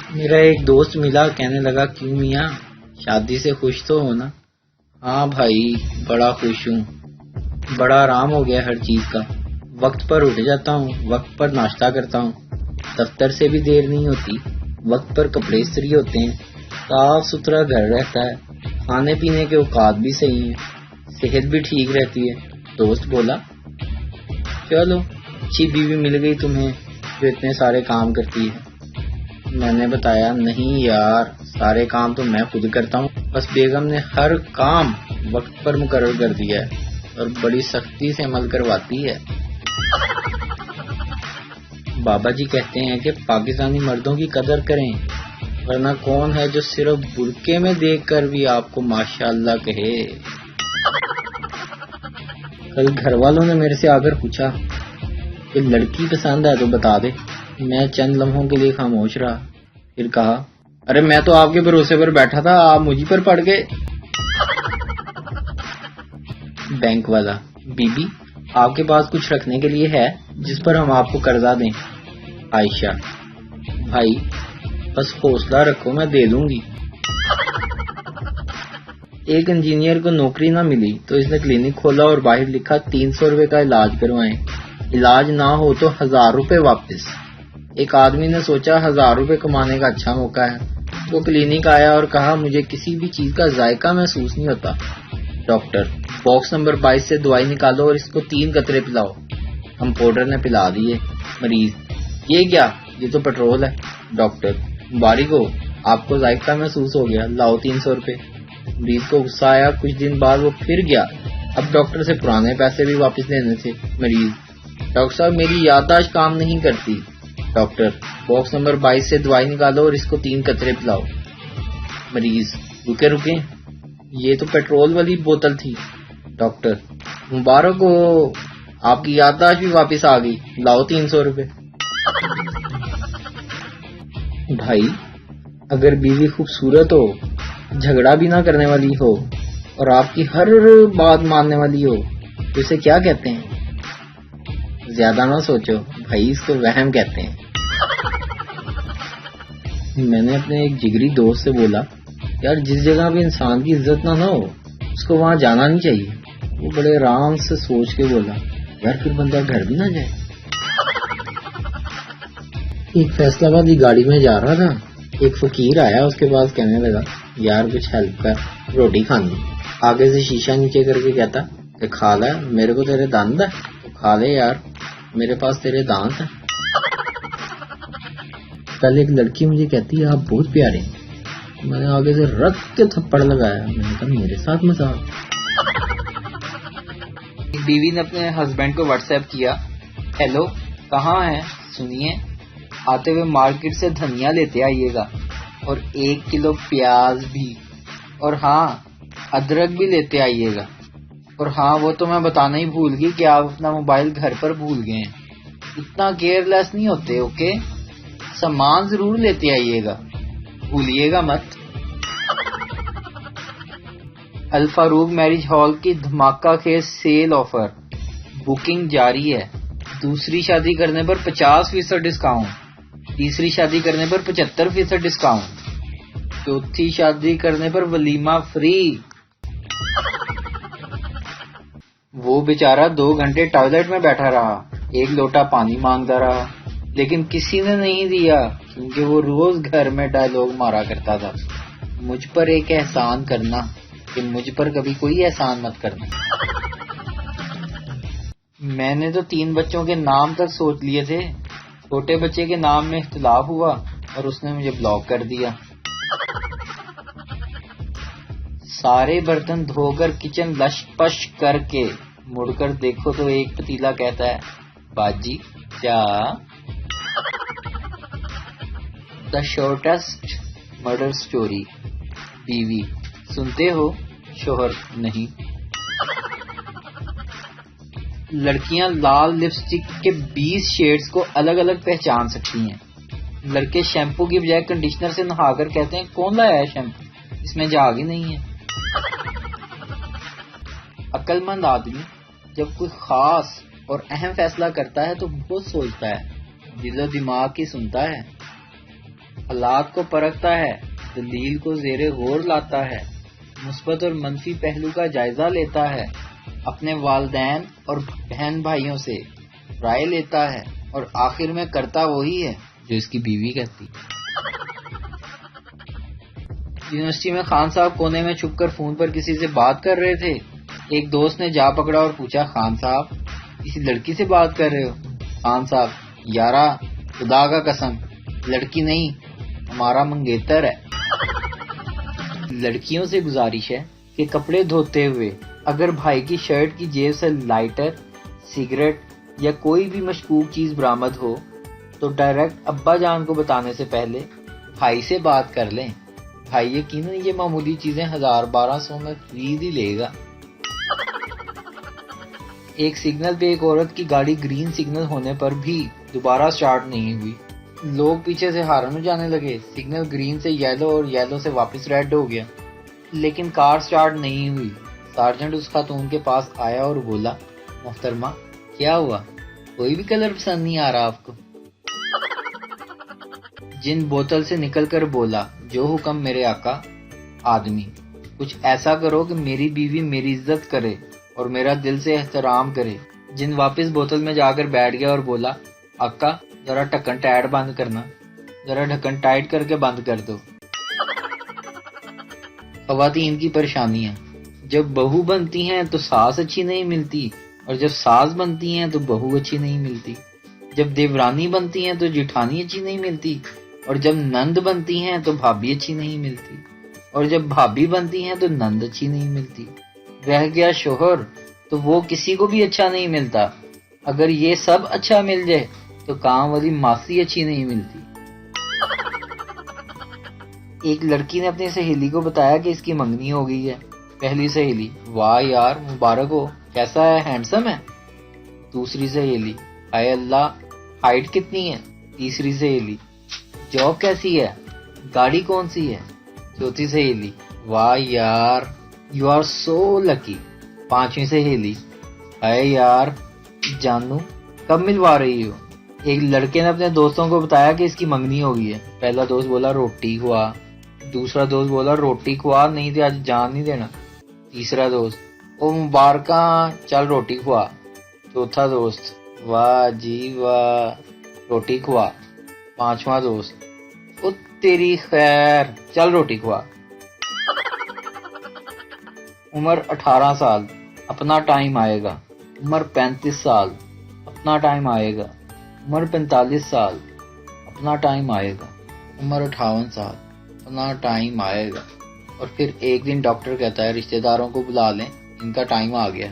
میرا ایک دوست ملا، کہنے لگا کیوں میاں شادی سے خوش تو ہو نا؟ ہاں بھائی بڑا خوش ہوں، بڑا آرام ہو گیا ہر چیز کا، وقت پر اٹھ جاتا ہوں، وقت پر ناشتہ کرتا ہوں، دفتر سے بھی دیر نہیں ہوتی، وقت پر کپڑے استری ہوتے ہیں، صاف ستھرا گھر رہتا ہے، کھانے پینے کے اوقات بھی صحیح ہیں، صحت بھی ٹھیک رہتی ہے۔ دوست بولا چلو اچھی بیوی مل گئی تمہیں جو اتنے سارے کام کرتی ہے۔ میں نے بتایا نہیں یار، سارے کام تو میں خود کرتا ہوں، بس بیگم نے ہر کام وقت پر مقرر کر دیا ہے اور بڑی سختی سے عمل کرواتی ہے۔ بابا جی کہتے ہیں کہ پاکستانی مردوں کی قدر کریں، ورنہ کون ہے جو صرف برقعے میں دیکھ کر بھی آپ کو ماشاءاللہ کہے۔ کل گھر والوں نے میرے سے آ کر پوچھا کہ لڑکی پسند ہے تو بتا دے۔ میں چند لمحوں کے لیے خاموش رہا، پھر کہا ارے میں تو آپ کے بھروسے پر بیٹھا تھا، آپ مجھے پر پڑ گئے۔ بینک والا بی بی آپ کے پاس کچھ رکھنے کے لیے ہے جس پر ہم آپ کو قرضہ دیں؟ عائشہ بھائی بس حوصلہ رکھو، میں دے دوں گی۔ ایک انجینئر کو نوکری نہ ملی تو اس نے کلینک کھولا اور باہر لکھا 300 روپے کا علاج کروائیں، علاج نہ ہو تو 1000 روپے واپس۔ ایک آدمی نے سوچا 1000 روپے کمانے کا اچھا موقع ہے، وہ کلینک آیا اور کہا مجھے کسی بھی چیز کا ذائقہ محسوس نہیں ہوتا۔ ڈاکٹر باکس نمبر 22 سے دوائی نکالو اور اس کو 3 قطرے پلاؤ۔ کمپاؤنڈر نے پلا دیے۔ مریض یہ کیا؟ یہ تو پیٹرول ہے۔ ڈاکٹر مبارک ہو، آپ کو ذائقہ محسوس ہو گیا، لاؤ 300 روپے۔ مریض کو غصہ آیا، کچھ دن بعد وہ پھر گیا، اب ڈاکٹر سے پرانے پیسے بھی واپس لینے تھے۔ مریض ڈاکٹر صاحب میری یادداشت کام نہیں کرتی۔ ڈاکٹر باکس نمبر 22 سے دوائی نکالو اور اس کو 3 قطرے پلاؤ۔ مریض رکیں یہ تو پیٹرول والی بوتل تھی۔ ڈاکٹر مبارک ہو، آپ کی یادداشت بھی واپس آ گئی، لاؤ 300 روپے۔ بھائی اگر بیوی خوبصورت ہو، جھگڑا بھی نہ کرنے والی ہو اور آپ کی ہر بات ماننے والی ہو تو اسے کیا کہتے ہیں؟ زیادہ نہ سوچو بھائی، اس کو وہم کہتے ہیں۔ میں نے اپنے ایک جگری دوست سے بولا یار جس جگہ بھی انسان کی عزت نہ ہو اس کو وہاں جانا نہیں چاہیے۔ وہ بڑے آرام سے سوچ کے بولا یار پھر بندہ گھر بھی نہ جائے۔ ایک فیصلہ آباد کی گاڑی میں جا رہا تھا، ایک فقیر آیا، اس کے پاس کہنے لگا یار کچھ ہیلپ کر، روٹی کھانی۔ آگے سے شیشہ نیچے کر کے کہتا کہ کھا لے، میرے کو تیرے دانت ہے تو کھا لے یار، میرے پاس تیرے دانت ہیں۔ کل ایک لڑکی مجھے کہتی ہے آپ بہت پیارے ہیں، میں نے آگے سے رکھ کے تھپڑ لگایا، میں نے کہا میرے ساتھ مذاق۔ بیوی نے اپنے ہسبینڈ کو واٹس ایپ کیا، ہیلو کہاں ہیں، سنیے آتے ہوئے مارکیٹ سے دھنیا لیتے آئیے گا اور 1 کلو پیاز بھی، اور ہاں ادرک بھی لیتے آئیے گا، اور ہاں وہ تو میں بتانا ہی بھول گئی کہ آپ اپنا موبائل گھر پر بھول گئے ہیں، اتنا کیئر لیس نہیں ہوتے، اوکے، سامان ضرور لیتے آئیے گا، بھولیے گا مت۔ الفاروق میرج ہال کی دھماکہ خیز سیل آفر، بکنگ جاری ہے، دوسری شادی کرنے پر 50% ڈسکاؤنٹ، تیسری شادی کرنے پر 75% ڈسکاؤنٹ، چوتھی شادی کرنے پر ولیمہ فری۔ وہ بیچارہ 2 گھنٹے ٹوائلٹ میں بیٹھا رہا، 1 لوٹا پانی مانگتا رہا، لیکن کسی نے نہیں دیا کیونکہ وہ روز گھر میں ڈائلاگ مارا کرتا تھا، مجھ پر ایک احسان کرنا کہ مجھ پر کبھی کوئی احسان مت کرنا۔ میں نے تو 3 بچوں کے نام تک سوچ لیے تھے، چھوٹے بچے کے نام میں اختلاف ہوا اور اس نے مجھے بلاک کر دیا۔ سارے برتن دھو کر کچن لش پش کر کے مڑ کر دیکھو تو ایک پتیلا کہتا ہے باجی چاہ۔ دا شارٹیسٹ مرڈر سٹوری، بیوی سنتے ہو، شوہر نہیں۔ لڑکیاں لال لپسٹک کے 20 شیڈز کو الگ الگ پہچان سکتی ہیں، لڑکے شیمپو کی بجائے کنڈیشنر سے نہا کر کہتے ہیں کون لایا ہے شیمپو، اس میں جاگ ہی نہیں ہے۔ عقل مند آدمی جب کوئی خاص اور اہم فیصلہ کرتا ہے تو بہت سوچتا ہے، دل و دماغ کی سنتا ہے۔ حالات کو پرکھتا ہے، دلیل کو زیر غور لاتا ہے، مثبت اور منفی پہلو کا جائزہ لیتا ہے، اپنے والدین اور بہن بھائیوں سے رائے لیتا ہے اور آخر میں کرتا وہی ہے جو اس کی بیوی کہتی۔ یونیورسٹی میں خان صاحب کونے میں چھپ کر فون پر کسی سے بات کر رہے تھے۔ ایک دوست نے جا پکڑا اور پوچھا، خان صاحب کسی لڑکی سے بات کر رہے ہو؟ خان صاحب، یارا خدا کا قسم لڑکی نہیں، ہمارا منگیتر ہے۔ لڑکیوں سے گزارش ہے کہ کپڑے دھوتے ہوئے اگر بھائی کی شرٹ کی جیب سے لائٹر، سگریٹ یا کوئی بھی مشکوک چیز برآمد ہو تو ڈائریکٹ ابا جان کو بتانے سے پہلے بھائی سے بات کر لیں۔ بھائی یقیناً یہ معمولی چیزیں 1200 میں خرید ہی لے گا۔ ایک سگنل پہ ایک عورت کی گاڑی گرین سگنل ہونے پر بھی دوبارہ سٹارٹ نہیں ہوئی۔ لوگ پیچھے سے ہارن ہو جانے لگے۔ سگنل گرین سے یلو اور یلو سے واپس ریڈ ہو گیا، لیکن کار سٹارٹ نہیں ہوئی۔ سارجنٹ اس خاتون کے پاس آیا اور بولا، محترمہ کیا ہوا؟ کوئی بھی کلر پسند نہیں آ رہا آپ کو؟ جن بوتل سے نکل کر بولا، جو حکم میرے آقا۔ آدمی، کچھ ایسا کرو کہ میری بیوی میری عزت کرے اور میرا دل سے احترام کرے۔ جن واپس بوتل میں جا کر بیٹھ گیا اور بولا، آقا ذرا ڈھکن ٹائٹ بند کرنا، ذرا ڈھکن ٹائٹ کر کے بند کر دو۔ خواتین کی پریشانیاں، جب بہو بنتی ہیں تو ساس اچھی نہیں ملتی، اور جب ساس بنتی ہیں تو بہو اچھی نہیں ملتی۔ جب دیورانی بنتی ہیں تو جیٹھانی اچھی نہیں ملتی، اور جب نند بنتی ہیں تو بھابھی اچھی نہیں ملتی، اور جب بھابھی بنتی ہیں تو نند اچھی نہیں ملتی۔ رہ گیا شوہر، تو وہ کسی کو بھی اچھا نہیں ملتا۔ اگر یہ سب اچھا مل جائے تو کام والی ماسی اچھی نہیں ملتی۔ ایک لڑکی نے اپنی سہیلی کو بتایا کہ اس کی منگنی ہو گئی ہے۔ پہلی سہیلی، واہ یار مبارک ہو، کیسا ہے، ہینڈسم ہے؟ دوسری سہیلی، ہائے اللہ ہائٹ کتنی ہے؟ تیسری سہیلی، جاب کیسی ہے، گاڑی کون سی ہے؟ چوتھی سہیلی، واہ یار یو آر سو لکی۔ پانچویں سہیلی، ہائے یار جانو کب ملوا رہی ہو؟ ایک لڑکے نے اپنے دوستوں کو بتایا کہ اس کی منگنی ہو گئی ہے۔ پہلا دوست بولا روٹی کھوا، دوسرا دوست بولا روٹی کھوا نہیں تو آج جان نہیں دینا۔ تیسرا دوست، او مبارکاں چل روٹی کھوا۔ چوتھا دوست، واہ جی واہ روٹی کھوا۔ پانچواں دوست، او تیری خیر چل روٹی کھوا۔ عمر 18 سال، اپنا ٹائم آئے گا۔ عمر 35 سال، اپنا ٹائم آئے گا۔ عمر 45 سال، اپنا ٹائم آئے گا۔ عمر 58 سال، اپنا ٹائم آئے گا۔ اور پھر ایک دن ڈاکٹر کہتا ہے رشتہ داروں کو بلا لیں، ان کا ٹائم آ گیا۔